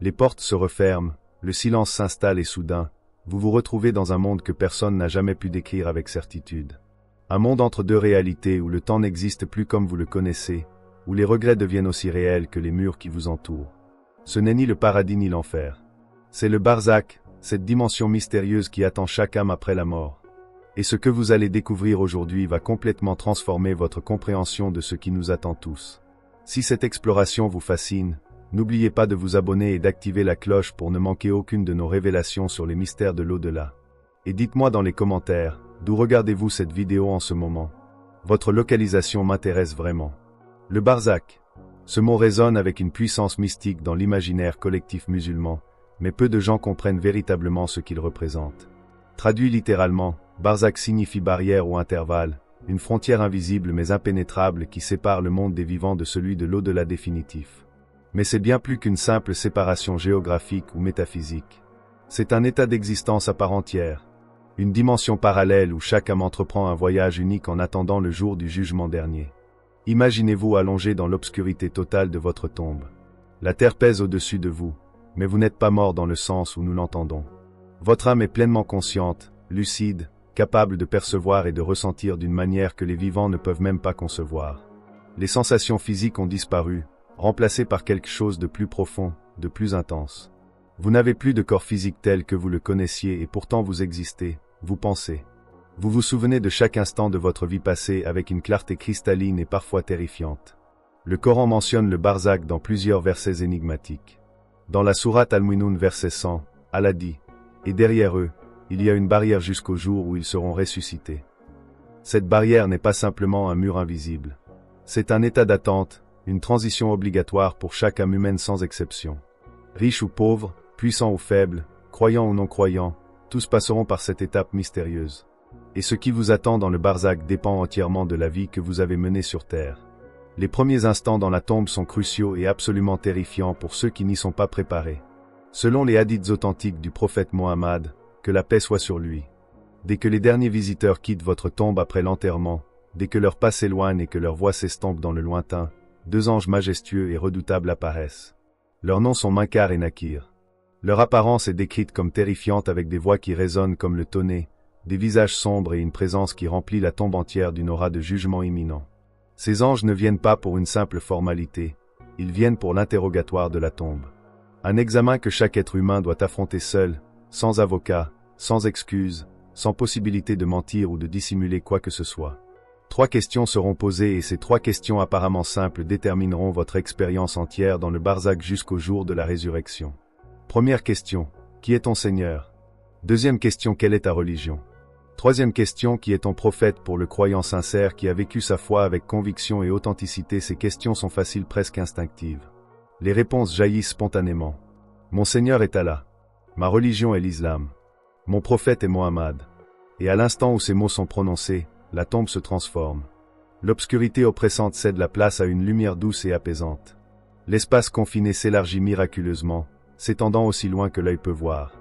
Les portes se referment, le silence s'installe et soudain, vous vous retrouvez dans un monde que personne n'a jamais pu décrire avec certitude. Un monde entre deux réalités où le temps n'existe plus comme vous le connaissez, où les regrets deviennent aussi réels que les murs qui vous entourent. Ce n'est ni le paradis ni l'enfer. C'est le barzakh, cette dimension mystérieuse qui attend chaque âme après la mort. Et ce que vous allez découvrir aujourd'hui va complètement transformer votre compréhension de ce qui nous attend tous. Si cette exploration vous fascine, n'oubliez pas de vous abonner et d'activer la cloche pour ne manquer aucune de nos révélations sur les mystères de l'au-delà. Et dites-moi dans les commentaires, d'où regardez-vous cette vidéo en ce moment? Votre localisation m'intéresse vraiment. Le barzakh. Ce mot résonne avec une puissance mystique dans l'imaginaire collectif musulman, mais peu de gens comprennent véritablement ce qu'il représente. Traduit littéralement, barzakh signifie barrière ou intervalle, une frontière invisible mais impénétrable qui sépare le monde des vivants de celui de l'au-delà définitif. Mais c'est bien plus qu'une simple séparation géographique ou métaphysique. C'est un état d'existence à part entière. Une dimension parallèle où chaque âme entreprend un voyage unique en attendant le jour du jugement dernier. Imaginez-vous allongé dans l'obscurité totale de votre tombe. La terre pèse au-dessus de vous, mais vous n'êtes pas mort dans le sens où nous l'entendons. Votre âme est pleinement consciente, lucide, capable de percevoir et de ressentir d'une manière que les vivants ne peuvent même pas concevoir. Les sensations physiques ont disparu, remplacées par quelque chose de plus profond, de plus intense. Vous n'avez plus de corps physique tel que vous le connaissiez et pourtant vous existez, vous pensez. Vous vous souvenez de chaque instant de votre vie passée avec une clarté cristalline et parfois terrifiante. Le Coran mentionne le barzakh dans plusieurs versets énigmatiques. Dans la sourate Al-Mu'minun verset 100, Allah dit « Et derrière eux, il y a une barrière jusqu'au jour où ils seront ressuscités. » Cette barrière n'est pas simplement un mur invisible. C'est un état d'attente, une transition obligatoire pour chaque âme humaine sans exception. Riche ou pauvre, puissant ou faible, croyant ou non croyant, tous passeront par cette étape mystérieuse. Et ce qui vous attend dans le barzakh dépend entièrement de la vie que vous avez menée sur terre. Les premiers instants dans la tombe sont cruciaux et absolument terrifiants pour ceux qui n'y sont pas préparés. Selon les hadiths authentiques du prophète Mohammed, que la paix soit sur lui. Dès que les derniers visiteurs quittent votre tombe après l'enterrement, dès que leur pas s'éloigne et que leur voix s'estompe dans le lointain, deux anges majestueux et redoutables apparaissent. Leurs noms sont Munkar et Nakir. Leur apparence est décrite comme terrifiante avec des voix qui résonnent comme le tonnerre, des visages sombres et une présence qui remplit la tombe entière d'une aura de jugement imminent. Ces anges ne viennent pas pour une simple formalité, ils viennent pour l'interrogatoire de la tombe. Un examen que chaque être humain doit affronter seul, sans avocat, sans excuse, sans possibilité de mentir ou de dissimuler quoi que ce soit. 3 questions seront posées et ces 3 questions apparemment simples détermineront votre expérience entière dans le barzakh jusqu'au jour de la résurrection. Première question, qui est ton Seigneur? Deuxième question, quelle est ta religion? Troisième question, qui est ton prophète? Pour le croyant sincère qui a vécu sa foi avec conviction et authenticité, ces questions sont faciles, presque instinctives. Les réponses jaillissent spontanément. Mon Seigneur est Allah. Ma religion est l'islam. Mon prophète est Mohammed. Et à l'instant où ces mots sont prononcés, la tombe se transforme. L'obscurité oppressante cède la place à une lumière douce et apaisante. L'espace confiné s'élargit miraculeusement, s'étendant aussi loin que l'œil peut voir.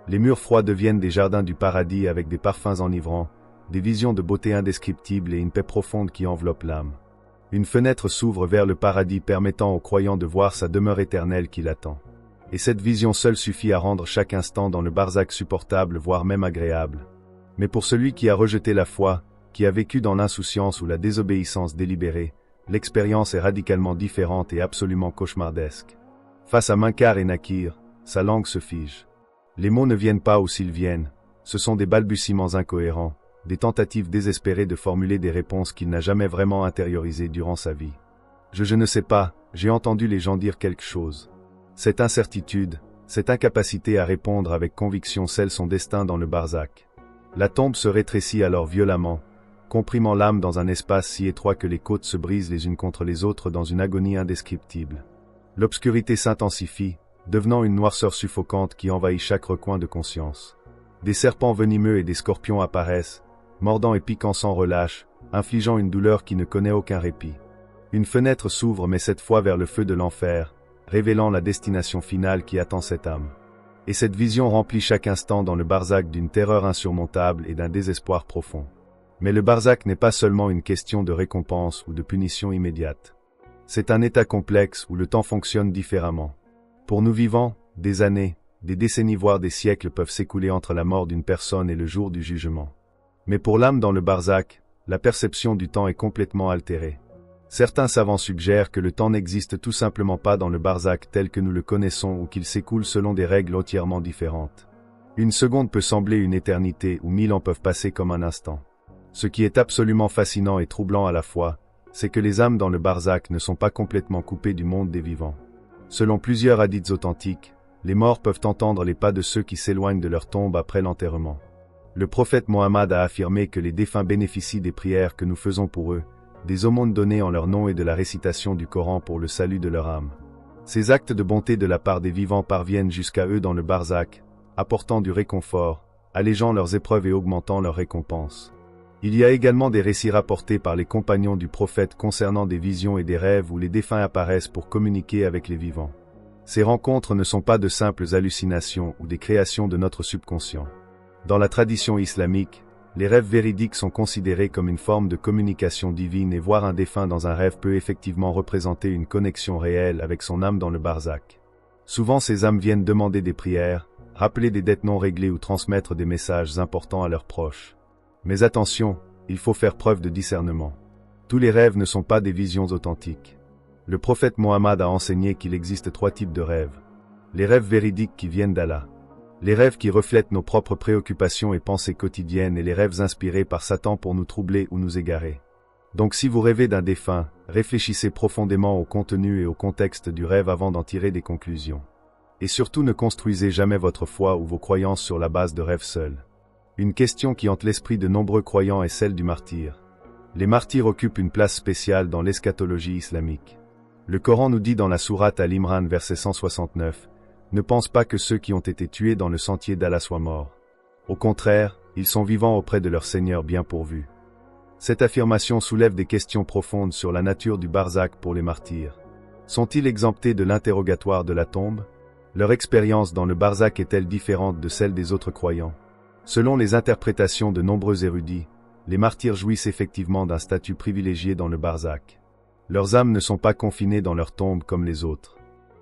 Les murs froids deviennent des jardins du paradis avec des parfums enivrants, des visions de beauté indescriptible et une paix profonde qui enveloppe l'âme. Une fenêtre s'ouvre vers le paradis permettant aux croyants de voir sa demeure éternelle qui l'attend. Et cette vision seule suffit à rendre chaque instant dans le barzakh supportable, voire même agréable. Mais pour celui qui a rejeté la foi, qui a vécu dans l'insouciance ou la désobéissance délibérée, l'expérience est radicalement différente et absolument cauchemardesque. Face à Munkar et Nakir, sa langue se fige. Les mots ne viennent pas ou s'ils viennent, ce sont des balbutiements incohérents, des tentatives désespérées de formuler des réponses qu'il n'a jamais vraiment intériorisées durant sa vie. Je ne sais pas, j'ai entendu les gens dire quelque chose. Cette incertitude, cette incapacité à répondre avec conviction scelle son destin dans le barzakh. La tombe se rétrécit alors violemment, comprimant l'âme dans un espace si étroit que les côtes se brisent les unes contre les autres dans une agonie indescriptible. L'obscurité s'intensifie, devenant une noirceur suffocante qui envahit chaque recoin de conscience. Des serpents venimeux et des scorpions apparaissent, mordant et piquant sans relâche, infligeant une douleur qui ne connaît aucun répit. Une fenêtre s'ouvre mais cette fois vers le feu de l'enfer, révélant la destination finale qui attend cette âme. Et cette vision remplit chaque instant dans le barzakh d'une terreur insurmontable et d'un désespoir profond. Mais le barzakh n'est pas seulement une question de récompense ou de punition immédiate. C'est un état complexe où le temps fonctionne différemment. Pour nous vivants, des années, des décennies voire des siècles peuvent s'écouler entre la mort d'une personne et le jour du jugement. Mais pour l'âme dans le barzakh, la perception du temps est complètement altérée. Certains savants suggèrent que le temps n'existe tout simplement pas dans le barzakh tel que nous le connaissons ou qu'il s'écoule selon des règles entièrement différentes. Une seconde peut sembler une éternité ou 1000 ans peuvent passer comme un instant. Ce qui est absolument fascinant et troublant à la fois, c'est que les âmes dans le barzakh ne sont pas complètement coupées du monde des vivants. Selon plusieurs hadiths authentiques, les morts peuvent entendre les pas de ceux qui s'éloignent de leur tombe après l'enterrement. Le prophète Mohammed a affirmé que les défunts bénéficient des prières que nous faisons pour eux, des aumônes données en leur nom et de la récitation du Coran pour le salut de leur âme. Ces actes de bonté de la part des vivants parviennent jusqu'à eux dans le barzakh, apportant du réconfort, allégeant leurs épreuves et augmentant leurs récompenses. Il y a également des récits rapportés par les compagnons du prophète concernant des visions et des rêves où les défunts apparaissent pour communiquer avec les vivants. Ces rencontres ne sont pas de simples hallucinations ou des créations de notre subconscient. Dans la tradition islamique, les rêves véridiques sont considérés comme une forme de communication divine et voir un défunt dans un rêve peut effectivement représenter une connexion réelle avec son âme dans le barzakh. Souvent ces âmes viennent demander des prières, rappeler des dettes non réglées ou transmettre des messages importants à leurs proches. Mais attention, il faut faire preuve de discernement. Tous les rêves ne sont pas des visions authentiques. Le prophète Mohammed a enseigné qu'il existe 3 types de rêves. Les rêves véridiques qui viennent d'Allah. Les rêves qui reflètent nos propres préoccupations et pensées quotidiennes et les rêves inspirés par Satan pour nous troubler ou nous égarer. Donc si vous rêvez d'un défunt, réfléchissez profondément au contenu et au contexte du rêve avant d'en tirer des conclusions. Et surtout ne construisez jamais votre foi ou vos croyances sur la base de rêves seuls. Une question qui hante l'esprit de nombreux croyants est celle du martyr. Les martyrs occupent une place spéciale dans l'eschatologie islamique. Le Coran nous dit dans la sourate Al-Imran verset 169, « Ne pense pas que ceux qui ont été tués dans le sentier d'Allah soient morts. Au contraire, ils sont vivants auprès de leur Seigneur bien pourvu. » Cette affirmation soulève des questions profondes sur la nature du barzakh pour les martyrs. Sont-ils exemptés de l'interrogatoire de la tombe? Leur expérience dans le barzakh est-elle différente de celle des autres croyants? Selon les interprétations de nombreux érudits, les martyrs jouissent effectivement d'un statut privilégié dans le barzakh. Leurs âmes ne sont pas confinées dans leur tombe comme les autres.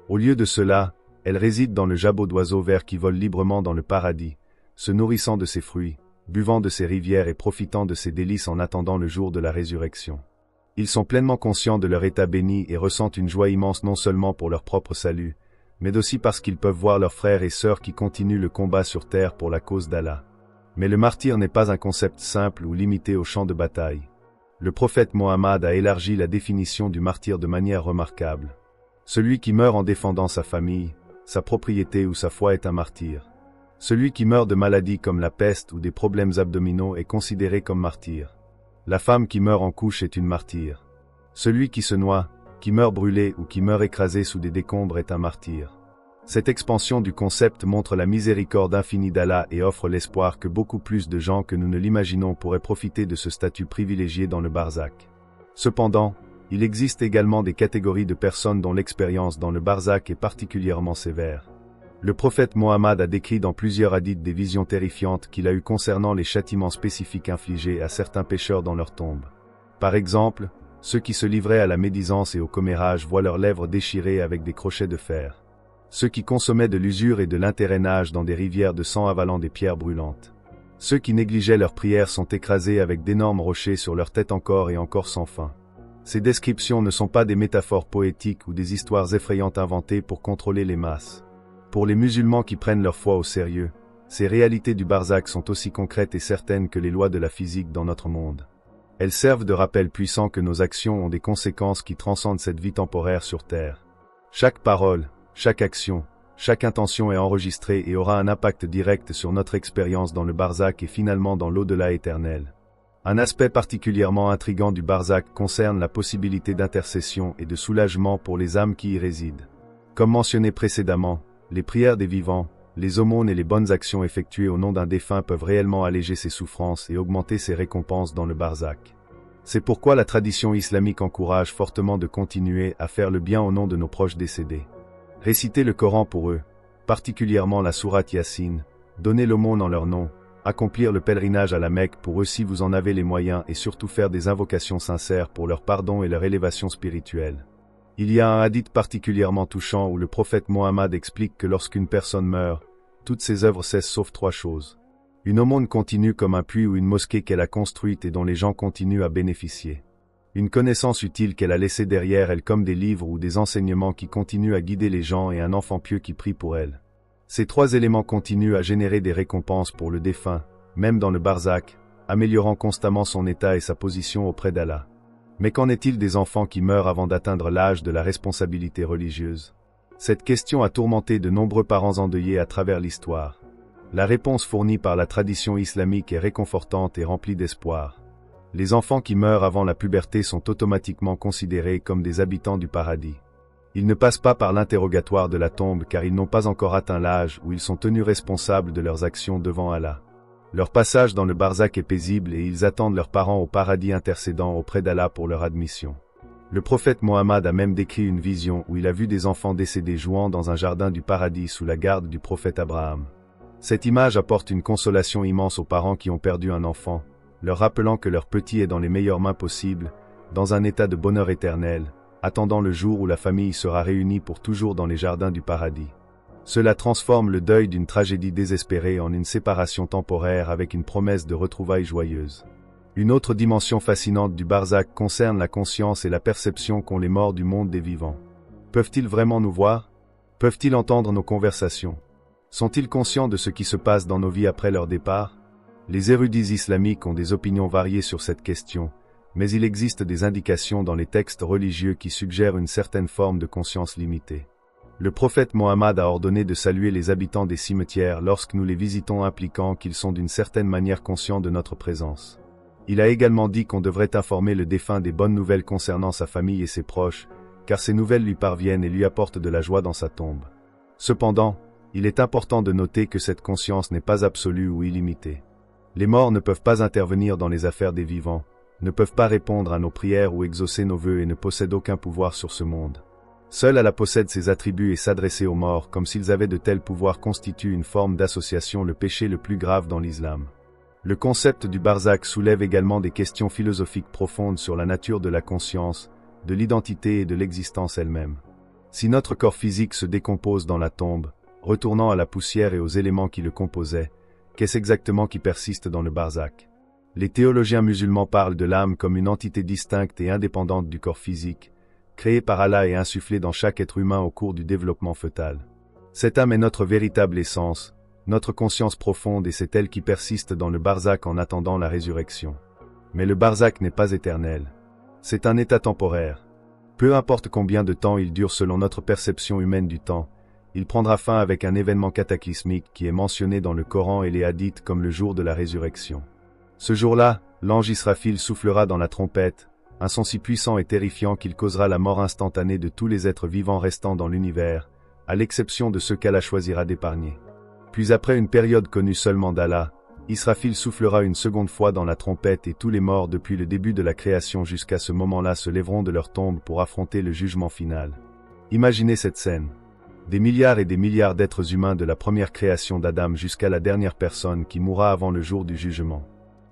Au lieu de cela, elles résident dans le jabot d'oiseaux verts qui volent librement dans le paradis, se nourrissant de ses fruits, buvant de ses rivières et profitant de ses délices en attendant le jour de la résurrection. Ils sont pleinement conscients de leur état béni et ressentent une joie immense non seulement pour leur propre salut, mais aussi parce qu'ils peuvent voir leurs frères et sœurs qui continuent le combat sur terre pour la cause d'Allah. Mais le martyr n'est pas un concept simple ou limité au champ de bataille. Le prophète Mohammed a élargi la définition du martyr de manière remarquable. Celui qui meurt en défendant sa famille, sa propriété ou sa foi est un martyr. Celui qui meurt de maladies comme la peste ou des problèmes abdominaux est considéré comme martyr. La femme qui meurt en couche est une martyre. Celui qui se noie, qui meurt brûlé ou qui meurt écrasé sous des décombres est un martyr. Cette expansion du concept montre la miséricorde infinie d'Allah et offre l'espoir que beaucoup plus de gens que nous ne l'imaginons pourraient profiter de ce statut privilégié dans le barzakh. Cependant, il existe également des catégories de personnes dont l'expérience dans le barzakh est particulièrement sévère. Le prophète Mohammed a décrit dans plusieurs hadiths des visions terrifiantes qu'il a eues concernant les châtiments spécifiques infligés à certains pécheurs dans leur tombe. Par exemple, ceux qui se livraient à la médisance et au commérage voient leurs lèvres déchirées avec des crochets de fer. Ceux qui consommaient de l'usure et de l'intérêt nagent dans des rivières de sang avalant des pierres brûlantes. Ceux qui négligeaient leurs prières sont écrasés avec d'énormes rochers sur leur tête encore et encore sans fin. Ces descriptions ne sont pas des métaphores poétiques ou des histoires effrayantes inventées pour contrôler les masses. Pour les musulmans qui prennent leur foi au sérieux, ces réalités du barzakh sont aussi concrètes et certaines que les lois de la physique dans notre monde. Elles servent de rappel puissant que nos actions ont des conséquences qui transcendent cette vie temporaire sur Terre. Chaque parole, chaque action, chaque intention est enregistrée et aura un impact direct sur notre expérience dans le barzakh et finalement dans l'au-delà éternel. Un aspect particulièrement intrigant du barzakh concerne la possibilité d'intercession et de soulagement pour les âmes qui y résident. Comme mentionné précédemment, les prières des vivants, les aumônes et les bonnes actions effectuées au nom d'un défunt peuvent réellement alléger ses souffrances et augmenter ses récompenses dans le barzakh. C'est pourquoi la tradition islamique encourage fortement de continuer à faire le bien au nom de nos proches décédés. Réciter le Coran pour eux, particulièrement la sourate Yassine, donner l'aumône en leur nom, accomplir le pèlerinage à la Mecque pour eux si vous en avez les moyens et surtout faire des invocations sincères pour leur pardon et leur élévation spirituelle. Il y a un hadith particulièrement touchant où le prophète Mohammed explique que lorsqu'une personne meurt, toutes ses œuvres cessent sauf 3 choses. Une aumône continue comme un puits ou une mosquée qu'elle a construite et dont les gens continuent à bénéficier. Une connaissance utile qu'elle a laissée derrière elle comme des livres ou des enseignements qui continuent à guider les gens et un enfant pieux qui prie pour elle. Ces 3 éléments continuent à générer des récompenses pour le défunt, même dans le barzakh, améliorant constamment son état et sa position auprès d'Allah. Mais qu'en est-il des enfants qui meurent avant d'atteindre l'âge de la responsabilité religieuse? Cette question a tourmenté de nombreux parents endeuillés à travers l'histoire. La réponse fournie par la tradition islamique est réconfortante et remplie d'espoir. Les enfants qui meurent avant la puberté sont automatiquement considérés comme des habitants du paradis. Ils ne passent pas par l'interrogatoire de la tombe car ils n'ont pas encore atteint l'âge où ils sont tenus responsables de leurs actions devant Allah. Leur passage dans le barzakh est paisible et ils attendent leurs parents au paradis intercédant auprès d'Allah pour leur admission. Le prophète Mohammed a même décrit une vision où il a vu des enfants décédés jouant dans un jardin du paradis sous la garde du prophète Abraham. Cette image apporte une consolation immense aux parents qui ont perdu un enfant, leur rappelant que leur petit est dans les meilleures mains possibles, dans un état de bonheur éternel, attendant le jour où la famille sera réunie pour toujours dans les jardins du paradis. Cela transforme le deuil d'une tragédie désespérée en une séparation temporaire avec une promesse de retrouvailles joyeuses. Une autre dimension fascinante du barzakh concerne la conscience et la perception qu'ont les morts du monde des vivants. Peuvent-ils vraiment nous voir? Peuvent-ils entendre nos conversations? Sont-ils conscients de ce qui se passe dans nos vies après leur départ? Les érudits islamiques ont des opinions variées sur cette question, mais il existe des indications dans les textes religieux qui suggèrent une certaine forme de conscience limitée. Le prophète Mohammed a ordonné de saluer les habitants des cimetières lorsque nous les visitons, impliquant qu'ils sont d'une certaine manière conscients de notre présence. Il a également dit qu'on devrait informer le défunt des bonnes nouvelles concernant sa famille et ses proches, car ces nouvelles lui parviennent et lui apportent de la joie dans sa tombe. Cependant, il est important de noter que cette conscience n'est pas absolue ou illimitée. Les morts ne peuvent pas intervenir dans les affaires des vivants, ne peuvent pas répondre à nos prières ou exaucer nos vœux et ne possèdent aucun pouvoir sur ce monde. Seul Allah possède ses attributs et s'adresser aux morts comme s'ils avaient de tels pouvoirs constitue une forme d'association, le péché le plus grave dans l'islam. Le concept du barzakh soulève également des questions philosophiques profondes sur la nature de la conscience, de l'identité et de l'existence elle-même. Si notre corps physique se décompose dans la tombe, retournant à la poussière et aux éléments qui le composaient, qu'est-ce exactement qui persiste dans le barzakh? Les théologiens musulmans parlent de l'âme comme une entité distincte et indépendante du corps physique, créée par Allah et insufflée dans chaque être humain au cours du développement fœtal. Cette âme est notre véritable essence, notre conscience profonde et c'est elle qui persiste dans le barzakh en attendant la résurrection. Mais le barzakh n'est pas éternel. C'est un état temporaire. Peu importe combien de temps il dure selon notre perception humaine du temps, il prendra fin avec un événement cataclysmique qui est mentionné dans le Coran et les hadiths comme le jour de la résurrection. Ce jour-là, l'ange Israfil soufflera dans la trompette, un son si puissant et terrifiant qu'il causera la mort instantanée de tous les êtres vivants restants dans l'univers, à l'exception de ceux qu'Allah choisira d'épargner. Puis après une période connue seulement d'Allah, Israfil soufflera une seconde fois dans la trompette et tous les morts depuis le début de la création jusqu'à ce moment-là se lèveront de leur tombe pour affronter le jugement final. Imaginez cette scène. Des milliards et des milliards d'êtres humains de la première création d'Adam jusqu'à la dernière personne qui mourra avant le jour du jugement.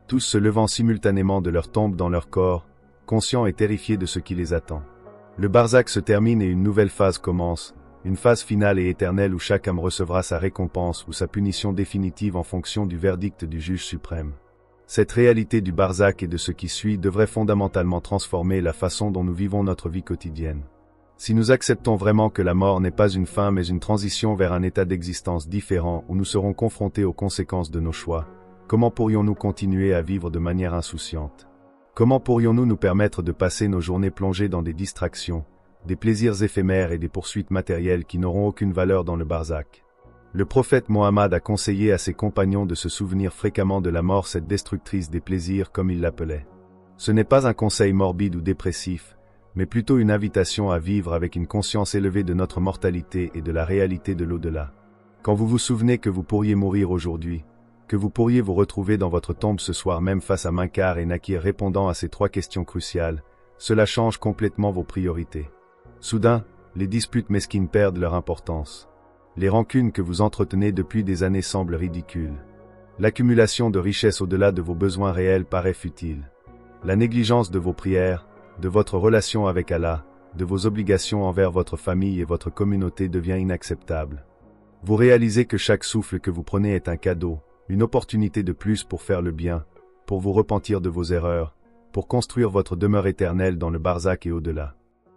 Tous se levant simultanément de leur tombe dans leur corps, conscients et terrifiés de ce qui les attend. Le barzakh se termine et une nouvelle phase commence, une phase finale et éternelle où chaque âme recevra sa récompense ou sa punition définitive en fonction du verdict du juge suprême. Cette réalité du barzakh et de ce qui suit devrait fondamentalement transformer la façon dont nous vivons notre vie quotidienne. Si nous acceptons vraiment que la mort n'est pas une fin mais une transition vers un état d'existence différent où nous serons confrontés aux conséquences de nos choix, comment pourrions-nous continuer à vivre de manière insouciante? Comment pourrions-nous nous permettre de passer nos journées plongées dans des distractions, des plaisirs éphémères et des poursuites matérielles qui n'auront aucune valeur dans le barzakh? Le prophète Mohammed a conseillé à ses compagnons de se souvenir fréquemment de la mort, cette destructrice des plaisirs comme il l'appelait. Ce n'est pas un conseil morbide ou dépressif, mais plutôt une invitation à vivre avec une conscience élevée de notre mortalité et de la réalité de l'au-delà. Quand vous vous souvenez que vous pourriez mourir aujourd'hui, que vous pourriez vous retrouver dans votre tombe ce soir même face à Munkar et Nakir répondant à ces 3 questions cruciales, cela change complètement vos priorités. Soudain, les disputes mesquines perdent leur importance. Les rancunes que vous entretenez depuis des années semblent ridicules. L'accumulation de richesses au-delà de vos besoins réels paraît futile. La négligence de vos prières, de votre relation avec Allah, de vos obligations envers votre famille et votre communauté devient inacceptable. Vous réalisez que chaque souffle que vous prenez est un cadeau, une opportunité de plus pour faire le bien, pour vous repentir de vos erreurs, pour construire votre demeure éternelle dans le barzakh et au-delà.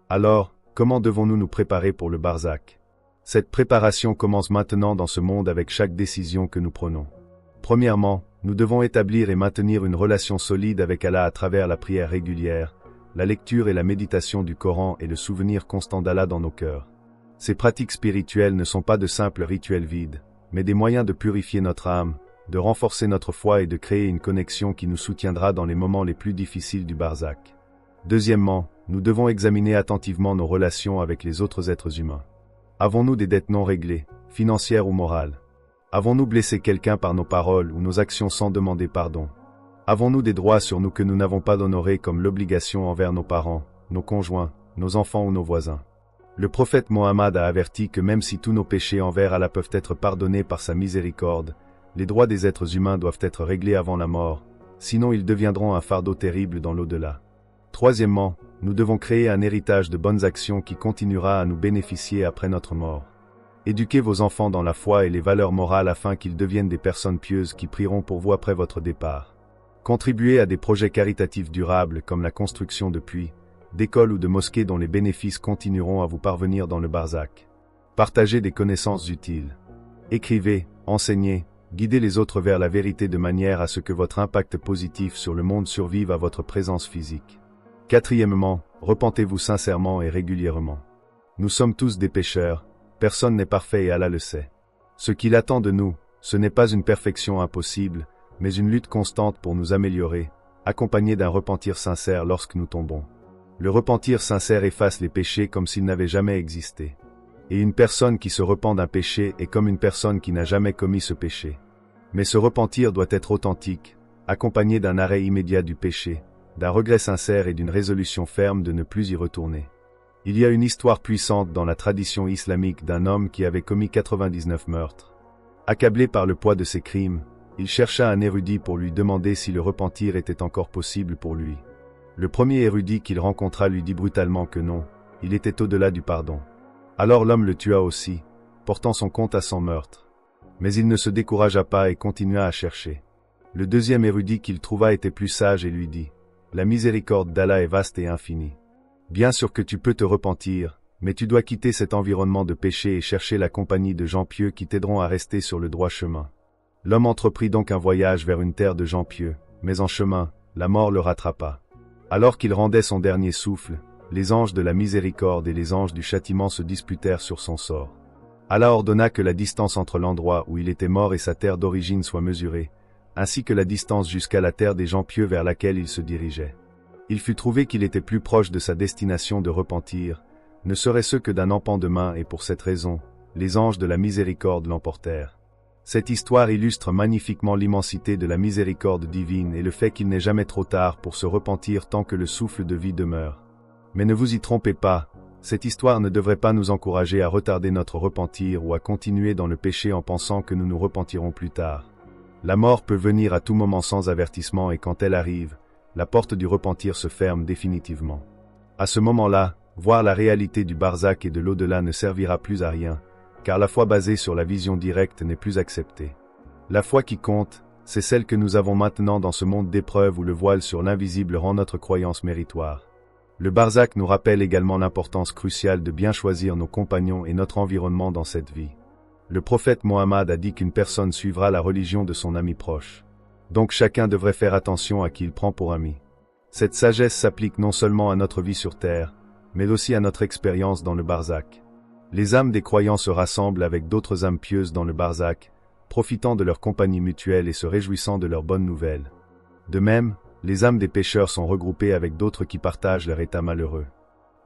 Alors, comment devons-nous nous préparer pour le barzakh? Cette préparation commence maintenant dans ce monde avec chaque décision que nous prenons. Premièrement, nous devons établir et maintenir une relation solide avec Allah à travers la prière régulière, la lecture et la méditation du Coran et le souvenir constant d'Allah dans nos cœurs. Ces pratiques spirituelles ne sont pas de simples rituels vides, mais des moyens de purifier notre âme, de renforcer notre foi et de créer une connexion qui nous soutiendra dans les moments les plus difficiles du barzakh. Deuxièmement, nous devons examiner attentivement nos relations avec les autres êtres humains. Avons-nous des dettes non réglées, financières ou morales? Avons-nous blessé quelqu'un par nos paroles ou nos actions sans demander pardon? Avons-nous des droits sur nous que nous n'avons pas honorés comme l'obligation envers nos parents, nos conjoints, nos enfants ou nos voisins? Le prophète Mohammed a averti que même si tous nos péchés envers Allah peuvent être pardonnés par sa miséricorde, les droits des êtres humains doivent être réglés avant la mort, sinon ils deviendront un fardeau terrible dans l'au-delà. Troisièmement, nous devons créer un héritage de bonnes actions qui continuera à nous bénéficier après notre mort. Éduquez vos enfants dans la foi et les valeurs morales afin qu'ils deviennent des personnes pieuses qui prieront pour vous après votre départ. Contribuez à des projets caritatifs durables comme la construction de puits, d'écoles ou de mosquées dont les bénéfices continueront à vous parvenir dans le barzakh. Partagez des connaissances utiles. Écrivez, enseignez, guidez les autres vers la vérité de manière à ce que votre impact positif sur le monde survive à votre présence physique. Quatrièmement, repentez-vous sincèrement et régulièrement. Nous sommes tous des pécheurs, personne n'est parfait et Allah le sait. Ce qu'il attend de nous, ce n'est pas une perfection impossible, mais une lutte constante pour nous améliorer, accompagnée d'un repentir sincère lorsque nous tombons. Le repentir sincère efface les péchés comme s'ils n'avaient jamais existé. Et une personne qui se repent d'un péché est comme une personne qui n'a jamais commis ce péché. Mais ce repentir doit être authentique, accompagné d'un arrêt immédiat du péché, d'un regret sincère et d'une résolution ferme de ne plus y retourner. Il y a une histoire puissante dans la tradition islamique d'un homme qui avait commis 99 meurtres. Accablé par le poids de ses crimes, il chercha un érudit pour lui demander si le repentir était encore possible pour lui. Le premier érudit qu'il rencontra lui dit brutalement que non, il était au-delà du pardon. Alors l'homme le tua aussi, portant son compte à 100 meurtres. Mais il ne se découragea pas et continua à chercher. Le deuxième érudit qu'il trouva était plus sage et lui dit « La miséricorde d'Allah est vaste et infinie. Bien sûr que tu peux te repentir, mais tu dois quitter cet environnement de péché et chercher la compagnie de gens pieux qui t'aideront à rester sur le droit chemin. » L'homme entreprit donc un voyage vers une terre de gens pieux, mais en chemin, la mort le rattrapa. Alors qu'il rendait son dernier souffle, les anges de la miséricorde et les anges du châtiment se disputèrent sur son sort. Allah ordonna que la distance entre l'endroit où il était mort et sa terre d'origine soit mesurée, ainsi que la distance jusqu'à la terre des gens pieux vers laquelle il se dirigeait. Il fut trouvé qu'il était plus proche de sa destination de repentir, ne serait-ce que d'un empan de main et pour cette raison, les anges de la miséricorde l'emportèrent. Cette histoire illustre magnifiquement l'immensité de la miséricorde divine et le fait qu'il n'est jamais trop tard pour se repentir tant que le souffle de vie demeure. Mais ne vous y trompez pas, cette histoire ne devrait pas nous encourager à retarder notre repentir ou à continuer dans le péché en pensant que nous nous repentirons plus tard. La mort peut venir à tout moment sans avertissement et quand elle arrive, la porte du repentir se ferme définitivement. À ce moment-là, voir la réalité du barzakh et de l'au-delà ne servira plus à rien, car la foi basée sur la vision directe n'est plus acceptée. La foi qui compte, c'est celle que nous avons maintenant dans ce monde d'épreuves où le voile sur l'invisible rend notre croyance méritoire. Le barzakh nous rappelle également l'importance cruciale de bien choisir nos compagnons et notre environnement dans cette vie. Le prophète Mohammed a dit qu'une personne suivra la religion de son ami proche. Donc chacun devrait faire attention à qui il prend pour ami. Cette sagesse s'applique non seulement à notre vie sur terre, mais aussi à notre expérience dans le barzakh. Les âmes des croyants se rassemblent avec d'autres âmes pieuses dans le barzakh, profitant de leur compagnie mutuelle et se réjouissant de leurs bonnes nouvelles. De même, les âmes des pécheurs sont regroupées avec d'autres qui partagent leur état malheureux.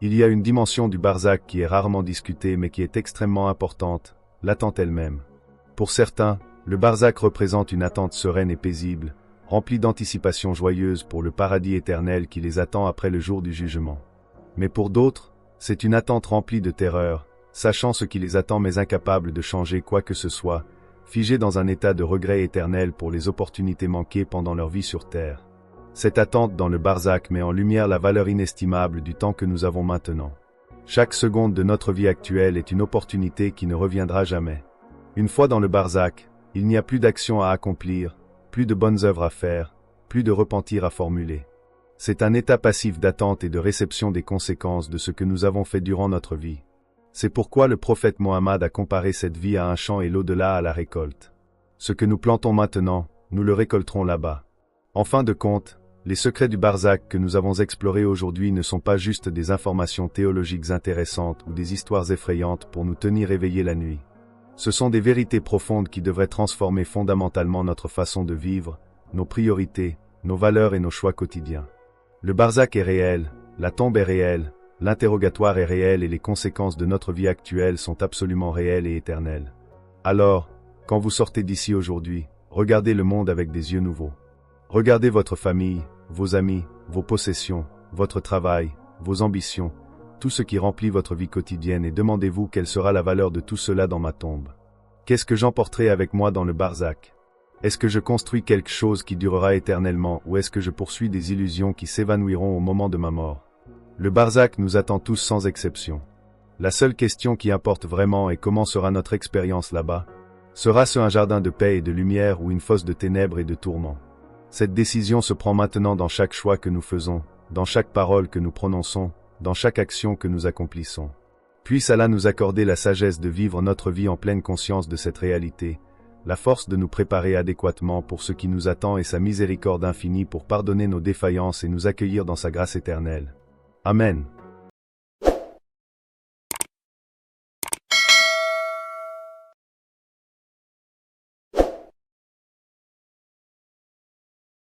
Il y a une dimension du barzakh qui est rarement discutée mais qui est extrêmement importante, l'attente elle-même. Pour certains, le barzakh représente une attente sereine et paisible, remplie d'anticipation joyeuse pour le paradis éternel qui les attend après le jour du jugement. Mais pour d'autres, c'est une attente remplie de terreur, sachant ce qui les attend mais incapables de changer quoi que ce soit, figés dans un état de regret éternel pour les opportunités manquées pendant leur vie sur terre. Cette attente dans le barzakh met en lumière la valeur inestimable du temps que nous avons maintenant. Chaque seconde de notre vie actuelle est une opportunité qui ne reviendra jamais. Une fois dans le barzakh, il n'y a plus d'action à accomplir, plus de bonnes œuvres à faire, plus de repentir à formuler. C'est un état passif d'attente et de réception des conséquences de ce que nous avons fait durant notre vie. C'est pourquoi le prophète Mohammed a comparé cette vie à un champ et l'au-delà à la récolte. Ce que nous plantons maintenant, nous le récolterons là-bas. En fin de compte, les secrets du barzakh que nous avons explorés aujourd'hui ne sont pas juste des informations théologiques intéressantes ou des histoires effrayantes pour nous tenir éveillés la nuit. Ce sont des vérités profondes qui devraient transformer fondamentalement notre façon de vivre, nos priorités, nos valeurs et nos choix quotidiens. Le barzakh est réel, la tombe est réelle, l'interrogatoire est réel et les conséquences de notre vie actuelle sont absolument réelles et éternelles. Alors, quand vous sortez d'ici aujourd'hui, regardez le monde avec des yeux nouveaux. Regardez votre famille, vos amis, vos possessions, votre travail, vos ambitions, tout ce qui remplit votre vie quotidienne et demandez-vous quelle sera la valeur de tout cela dans ma tombe. Qu'est-ce que j'emporterai avec moi dans le barzakh? Est-ce que je construis quelque chose qui durera éternellement ou est-ce que je poursuis des illusions qui s'évanouiront au moment de ma mort? Le barzakh nous attend tous sans exception. La seule question qui importe vraiment est comment sera notre expérience là-bas? Sera-ce un jardin de paix et de lumière ou une fosse de ténèbres et de tourments? Cette décision se prend maintenant dans chaque choix que nous faisons, dans chaque parole que nous prononçons, dans chaque action que nous accomplissons. Puisse Allah nous accorder la sagesse de vivre notre vie en pleine conscience de cette réalité, la force de nous préparer adéquatement pour ce qui nous attend et sa miséricorde infinie pour pardonner nos défaillances et nous accueillir dans sa grâce éternelle. Amen.